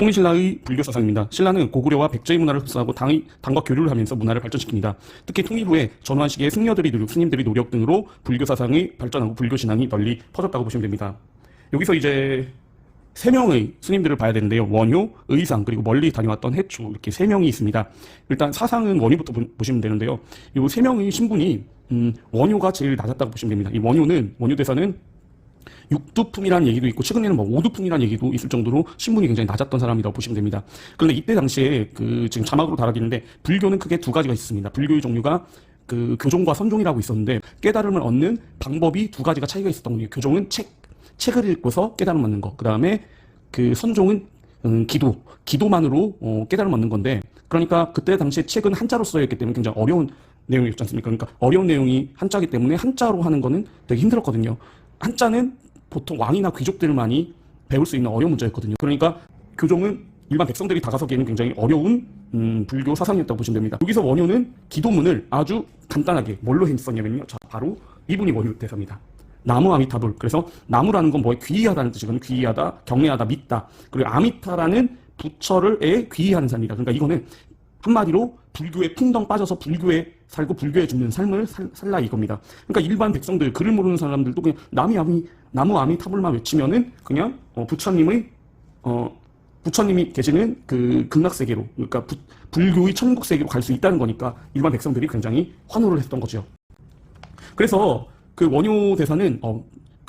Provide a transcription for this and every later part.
통일신라의 불교 사상입니다. 신라는 고구려와 백제의 문화를 흡수하고 당과 교류를 하면서 문화를 발전시킵니다. 특히 통일 후에 전후한 시기에 스님들의 노력 등으로 불교 사상이 발전하고 불교 신앙이 널리 퍼졌다고 보시면 됩니다. 여기서 이제 세 명의 스님들을 봐야 되는데요. 원효, 의상, 그리고 멀리 다녀왔던 해초, 이렇게 세 명이 있습니다. 일단 사상은 원효부터 보시면 되는데요. 이 세 명의 신분이 원효가 제일 낮았다고 보시면 됩니다. 이 원효 대사는 육두품이라는 얘기도 있고 최근에는 뭐 오두품이라는 얘기도 있을 정도로 신분이 굉장히 낮았던 사람이라고 보시면 됩니다. 그런데 이때 당시에 지금 자막으로 달아있는데 불교는 크게 두 가지가 있습니다. 불교의 종류가 교종과 선종이라고 있었는데 깨달음을 얻는 방법이 두 가지가 차이가 있었던 거예요. 교종은 책을 읽고서 깨달음 얻는 거. 그 다음에 선종은 기도만으로 깨달음 얻는 건데, 그러니까 그때 당시에 책은 한자로 써있기 때문에 굉장히 어려운 내용이었지 않습니까? 그러니까 어려운 내용이 한자이기 때문에 한자로 하는 거는 되게 힘들었거든요. 한자는 보통 왕이나 귀족들만이 배울 수 있는 어려운 문자였거든요. 그러니까 교종은 일반 백성들이 다가서기에는 굉장히 어려운 불교 사상이었다고 보시면 됩니다. 여기서 원효는 기도문을 아주 간단하게 뭘로 했었냐면요. 자, 바로 이분이 원효 대사입니다. 나무 아미타불. 그래서 나무라는 건 뭐에 귀의하다는 뜻이거든요. 귀의하다, 경외하다, 믿다. 그리고 아미타라는 부처를 귀의하는 삶이다. 그러니까 이거는 한마디로 불교에 풍덩 빠져서 불교에 살고 불교에 죽는 삶을 살라 이겁니다. 그러니까 일반 백성들, 글을 모르는 사람들도 그냥 나무 아미타불만 외치면은 그냥 부처님이 계시는 그 극락세계로, 그러니까 불교의 천국세계로 갈 수 있다는 거니까 일반 백성들이 굉장히 환호를 했던 거죠. 그래서 그 원효 대사는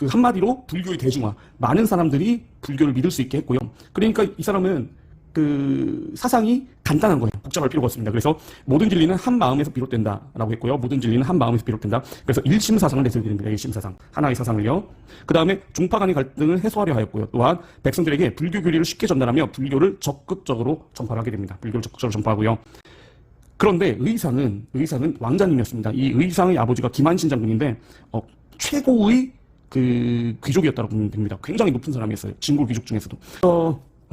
한마디로 불교의 대중화, 많은 사람들이 불교를 믿을 수 있게 했고요. 그러니까 이 사람은 사상이 간단한 거예요. 복잡할 필요가 없습니다. 그래서 모든 진리는 한 마음에서 비롯된다라고 했고요. 모든 진리는 한 마음에서 비롯된다. 그래서 일심사상을 내세우게 됩니다. 일심사상. 하나의 사상을요. 그 다음에 종파 간의 갈등을 해소하려 하였고요. 또한 백성들에게 불교 교리를 쉽게 전달하며 불교를 적극적으로 전파하게 됩니다. 불교를 적극적으로 전파하고요. 그런데 의상은 왕자님이었습니다. 이 의상의 아버지가 김한신 장군인데 최고의 귀족이었다고 보면 됩니다. 굉장히 높은 사람이었어요. 진골 귀족 중에서도.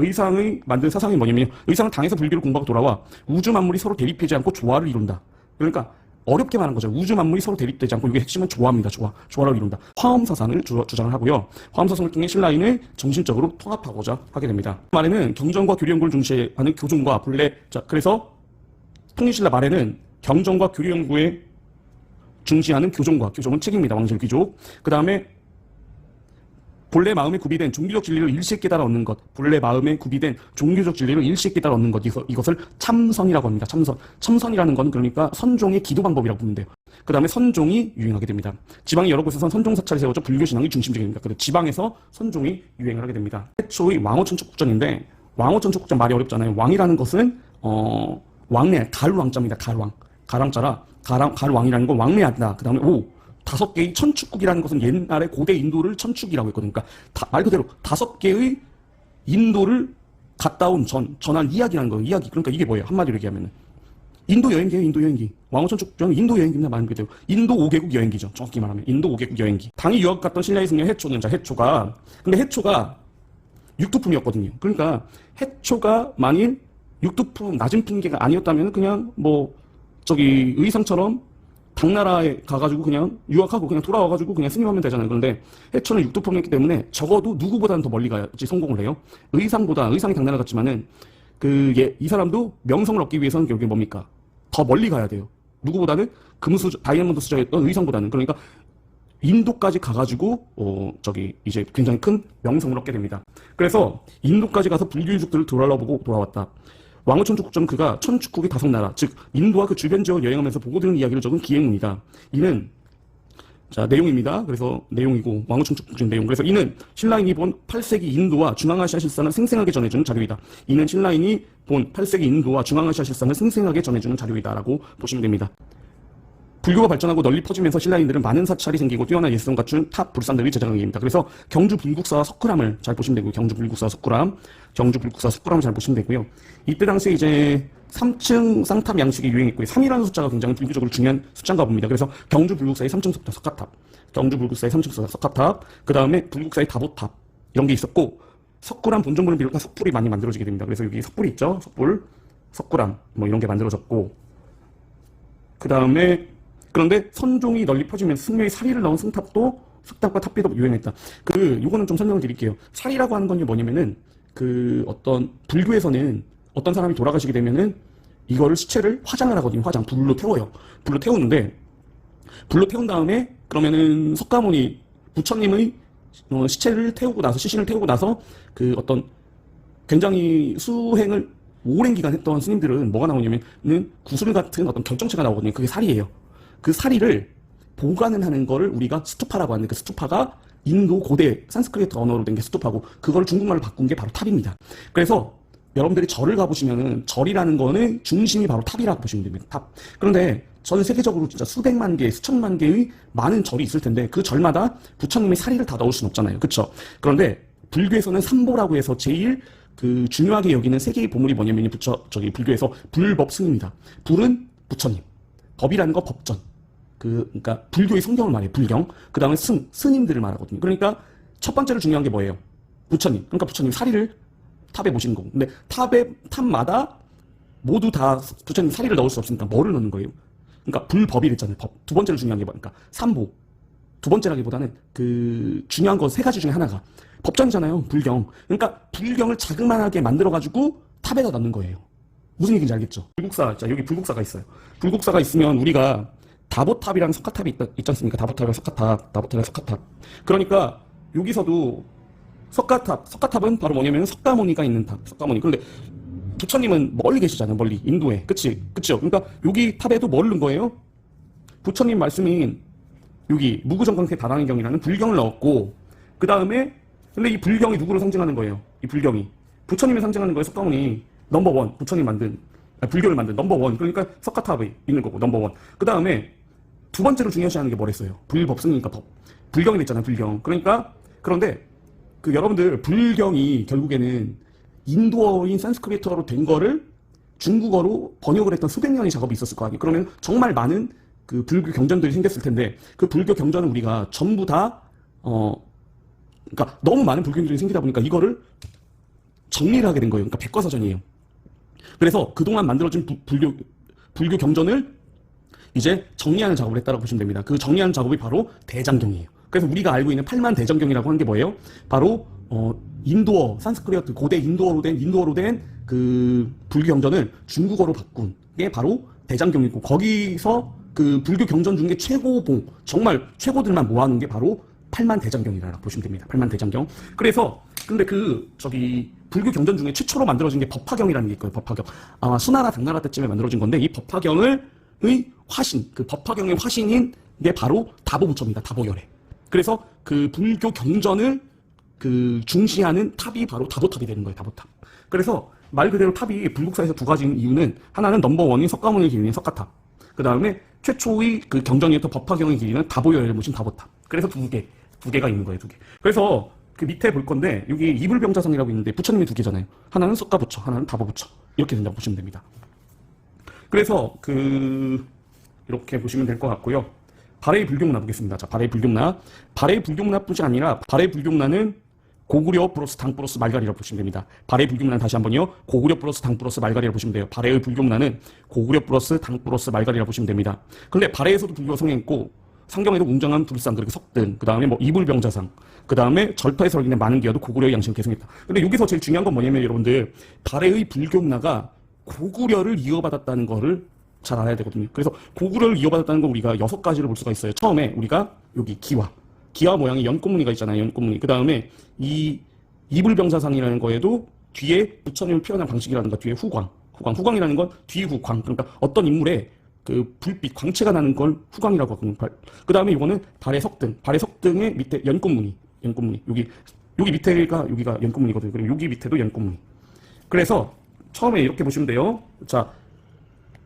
의상의 만든 사상이 뭐냐면요. 의상은 당에서 불교를 공부하고 돌아와 우주 만물이 서로 대립하지 않고 조화를 이룬다. 그러니까 어렵게 말한 거죠. 우주 만물이 서로 대립되지 않고 이게 핵심은 조화입니다. 조화를 이룬다. 화엄 사상을 주장을 하고요. 화엄 사상을 통해 신라인을 정신적으로 통합하고자 하게 됩니다. 말에는 경전과 교리 연구를 중시하는 교종과 본래, 그래서 통일신라 말에는 경전과 교리 연구에 중시하는 교종은 책입니다. 왕실 귀족. 그 다음에 본래 마음에 구비된 종교적 진리를 일시에 깨달아 얻는 것. 본래 마음에 구비된 종교적 진리를 일시에 깨달아 얻는 것. 이것을 참선이라고 합니다. 참선이라는 건 그러니까 선종의 기도 방법이라고 보면 돼요. 그 다음에 선종이 유행하게 됩니다. 지방의 여러 곳에서 선종 사찰이 세워져 불교 신앙이 중심적이 됩니다. 그래서 지방에서 선종이 유행을 하게 됩니다. 최초의 왕호천축국전인데, 왕호천축국전 말이 어렵잖아요. 왕이라는 것은 왕래, 갈왕자입니다. 갈왕자라 갈왕이라는 건 왕래한다. 그 다음에 5개의 천축국이라는 것은 옛날에 고대 인도를 천축이라고 했거든요. 그러니까 말 그대로 5개의 인도를 갔다 온 전한 이야기라는 거예요. 이야기. 그러니까 이게 뭐예요? 한마디로 얘기하면은 인도 여행기예요. 인도 여행기. 왕호천축국전은 인도 여행기입니다. 말 그대로 인도 5개국 여행기죠. 정확히 말하면 인도 5개국 여행기. 당이 유학 갔던 신라의 승려 해초는 근데 해초가 육두품이었거든요. 그러니까 해초가 만일 육두품 낮은 품계가 아니었다면 그냥 의상처럼 당나라에 가가지고 그냥 유학하고 그냥 돌아와가지고 그냥 스님하면 되잖아요. 그런데 해초는 육두품이었기 때문에 적어도 누구보다는 더 멀리 가야지 성공을 해요. 의상이 당나라 같지만은 이 사람도 명성을 얻기 위해서는 결국에 뭡니까? 더 멀리 가야 돼요. 누구보다는 다이아몬드 수저였던 의상보다는. 그러니까 인도까지 가가지고 이제 굉장히 큰 명성을 얻게 됩니다. 그래서 인도까지 가서 불교 유적들을 돌아보고 돌아왔다. 왕호천축국전은 그가 천축국의 5나라, 즉 인도와 그 주변 지역을 여행하면서 보고 들은 이야기를 적은 기행문이다. 이는 내용입니다. 그래서 내용이고 왕호천축국전 내용. 그래서 이는 신라인이 본 8세기 인도와 중앙아시아 실상을 생생하게 전해주는 자료이다. 이는 신라인이 본 8세기 인도와 중앙아시아 실상을 생생하게 전해주는 자료이다라고 보시면 됩니다. 불교가 발전하고 널리 퍼지면서 신라인들은 많은 사찰이 생기고 뛰어난 예술성 갖춘 탑 불산들이 제작하게됩니다. 그래서 경주 불국사와 석굴암을 잘 보시면 되고요. 경주 불국사와 석굴암을 잘 보시면 되고요. 이때 당시에 이제 3층 쌍탑 양식이 유행했고요. 3이라는 숫자가 굉장히 불교적으로 중요한 숫자인가 봅니다. 그래서 경주 불국사의 3층 석가탑, 그 다음에 불국사의 다보탑 이런 게 있었고, 석굴암 본전부를 비롯한 석불이 많이 만들어지게 됩니다. 그래서 여기 석불이 있죠. 석굴암 이런 게 만들어졌고, 그 다음에 그런데 선종이 널리 퍼지면서 승려의 사리를 넣은 승탑과 탑비도 유행했다. 요거는 좀 설명을 드릴게요. 사리라고 하는 건 뭐냐면은 그 어떤 불교에서는 어떤 사람이 돌아가시게 되면은 이거를 시체를 화장을 하거든요. 화장. 불로 태워요. 불로 태우는데 불로 태운 다음에 그러면은 석가모니 부처님의 시체를 태우고 나서 시신을 태우고 나서 그 어떤 굉장히 수행을 오랜 기간 했던 스님들은 뭐가 나오냐면은 구슬 같은 어떤 결정체가 나오거든요. 그게 사리예요. 그 사리를 보관을 하는 거를 우리가 스투파라고 하는데 그 스투파가 인도 고대 산스크리트 언어로 된 게 스투파고 그걸 중국말로 바꾼 게 바로 탑입니다. 그래서 여러분들이 절을 가보시면은 절이라는 거는 중심이 바로 탑이라고 보시면 됩니다. 탑. 그런데 전 세계적으로 진짜 수백만 개, 수천만 개의 많은 절이 있을 텐데 그 절마다 부처님의 사리를 다 넣을 수는 없잖아요. 그쵸? 그런데 불교에서는 삼보라고 해서 제일 그 중요하게 여기는 세 개의 보물이 뭐냐면 불교에서 불법승입니다. 불은 부처님, 법이라는 거 법전. 그러니까 불교의 성경을 말해요. 불경. 그 다음에 스님들을 말하거든요. 그러니까 첫 번째로 중요한 게 뭐예요? 부처님. 그러니까 부처님 사리를 탑에 모시는 거고. 근데 탑마다 모두 다 부처님 사리를 넣을 수 없으니까 뭐를 넣는 거예요? 그러니까 불법이 됐잖아요. 법. 두 번째로 중요한 게 뭐니까 삼보. 두 번째라기보다는 그 중요한 거 세 가지 중에 하나가 법전이잖아요. 불경. 그러니까 불경을 자그만하게 만들어가지고 탑에다 넣는 거예요. 무슨 얘기인지 알겠죠? 불국사. 자, 여기 불국사가 있어요. 불국사가 있으면 우리가 다보탑이랑 석가탑이 있지 않습니까? 다보탑이랑 석가탑. 그러니까 여기서도 석가탑은 바로 뭐냐면 석가모니가 있는 탑. 석가모니. 그런데 부처님은 멀리 계시잖아요. 멀리. 인도에. 그쵸? 그러니까 여기 탑에도 뭘 넣은 거예요? 부처님 말씀인 여기 무구정광태 다랑이경이라는 불경을 넣었고 그 다음에 근데 이 불경이 누구를 상징하는 거예요? 이 불경이 부처님을 상징하는 거예요. 석가모니 넘버원 부처님 만든 불교를 만든 넘버원 그러니까 석가탑에 있는 거고 넘버원. 그 다음에 두 번째로 중요시하는 게 뭐랬어요? 불법승이니까 법. 불경이 됐잖아요. 불경. 그러니까 그런데 그 여러분들 불경이 결국에는 인도어인 산스크리트어로 된 거를 중국어로 번역을 했던 수백 년의 작업이 있었을 거 아니에요. 그러면 정말 많은 그 불교 경전들이 생겼을 텐데 그 불교 경전은 우리가 전부 다 그러니까 너무 많은 불교 경전이 생기다 보니까 이거를 정리를 하게 된 거예요. 그러니까 백과사전이에요. 그래서 그동안 만들어진 불교 경전을 이제 정리하는 작업을 했다고 보시면 됩니다. 그 정리하는 작업이 바로 대장경이에요. 그래서 우리가 알고 있는 8만 대장경이라고 하는 게 뭐예요? 바로 인도어, 산스크리트 고대 인도어로 된 그 불교 경전을 중국어로 바꾼 게 바로 대장경이고 거기서 그 불교 경전 중에 최고봉 정말 최고들만 모아놓은 게 바로 8만 대장경이라고 보시면 됩니다. 8만 대장경. 그래서 근데 불교 경전 중에 최초로 만들어진 게 법화경이라는 게 있고요. 법화경. 아마 수나라 당나라 때쯤에 만들어진 건데 이 법화경의 화신, 그 법화경의 화신인 게 바로 다보부처입니다. 다보열애. 그래서 그 불교 경전을 그 중시하는 탑이 바로 다보탑이 되는 거예요. 다보탑. 그래서 말 그대로 탑이 불국사에서 두 가지인 이유는 하나는 넘버원인 석가모니 길이인 석가탑. 그 다음에 최초의 그 경전이었던 법화경의 길이는 다보열애를 모신 다보탑. 그래서 두 개가 있는 거예요. 두 개. 그래서 그 밑에 볼 건데 여기 이불병자성이라고 있는데 부처님이 두 개잖아요. 하나는 석가부처, 하나는 다보부처. 이렇게 된다고 보시면 됩니다. 그래서 이렇게 보시면 될 것 같고요. 발해의 불경문화 보겠습니다. 자, 발해의 불경문화. 발해의 불경문화뿐이 아니라 발해의 불경문화는 고구려 플러스 당 플러스 말갈이라고 보시면 됩니다. 발해의 불경문화는 다시 한번요. 고구려 플러스 당 플러스 말갈이라고 보시면 돼요. 발해의 불경문화는 고구려 플러스 당 플러스 말갈이라고 보시면 됩니다. 근데 발해에서도 불교가 성행했고 상경에도 웅장한 불상 그리고 석등 그 다음에 뭐 이불병자상 그 다음에 절파에 설기는 많은 기와도 고구려의 양식을 계승했다. 근데 여기서 제일 중요한 건 뭐냐면 여러분들 발해의 불교 문화가 고구려를 이어받았다는 거를 잘 알아야 되거든요. 그래서 고구려를 이어받았다는 건 우리가 6가지를 볼 수가 있어요. 처음에 우리가 여기 기와 모양의 연꽃무늬가 있잖아요. 연꽃무늬. 그 다음에 이 이불병사상이라는 거에도 뒤에 부처님을 표현한 방식이라든가 뒤에 후광이라는 건 뒤후광. 그러니까 어떤 인물의 그 불빛, 광채가 나는 걸 후광이라고 하거든요. 그 다음에 이거는 발의 석등의 밑에 연꽃무늬. 여기 밑에가 여기가 연꽃무늬거든요. 그리고 여기 밑에도 연꽃무늬. 그래서 처음에 이렇게 보시면 돼요. 자,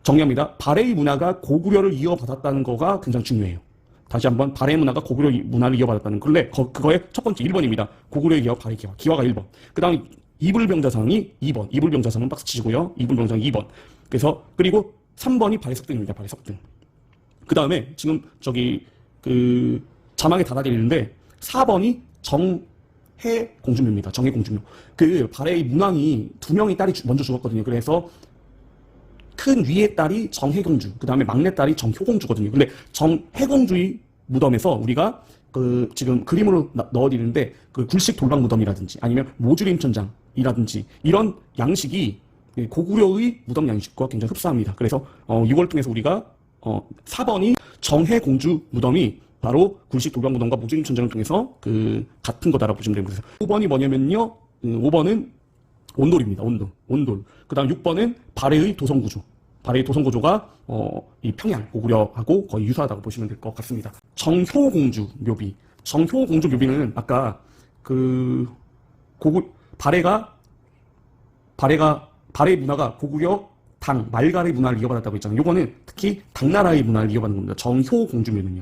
정리합니다. 발해의 문화가 고구려를 이어받았다는 거가 굉장히 중요해요. 다시 한번 발해 문화가 고구려 문화를 이어받았다는 근데 그거의 첫 번째 1번입니다. 고구려의 기와 발해 기와가 1번. 그 다음에 이불병자상이 2번. 이불병자상은 박스 치시고요. 이불병자상이 2번. 그래서 그리고 3번이 발해석등입니다. 발해석등. 그 다음에 지금 자막에 달아드려 있는데 4번이 정해공주묘입니다. 정해공주묘. 그 발해의 문왕이 2명의 딸이 먼저 죽었거든요. 그래서 큰 위의 딸이 정해공주, 그 다음에 막내 딸이 정효공주거든요. 근데 정해공주의 무덤에서 우리가 지금 그림으로 넣어드리는데 그 굴식 돌박 무덤이라든지 아니면 모주림천장 무덤이라든지 이런 양식이 고구려의 무덤 양식과 굉장히 흡사합니다. 그래서 이걸 통해서 우리가 4번이 정해공주 무덤이 바로 굴식 도병무덤과 무진천장을 통해서 같은 거다라고 보시면 됩니다. 5번이 뭐냐면요. 5번은 온돌입니다. 온돌. 그 다음 6번은 발해의 도성구조. 발해의 도성구조가 이 평양 고구려하고 거의 유사하다고 보시면 될 것 같습니다. 정효공주 묘비. 정효공주 묘비는 아까 발해 문화가 고구려 당 말갈의 문화를 이어받았다고 했잖아요. 요거는 특히 당나라의 문화를 이어받는 겁니다. 정효공주 묘는요.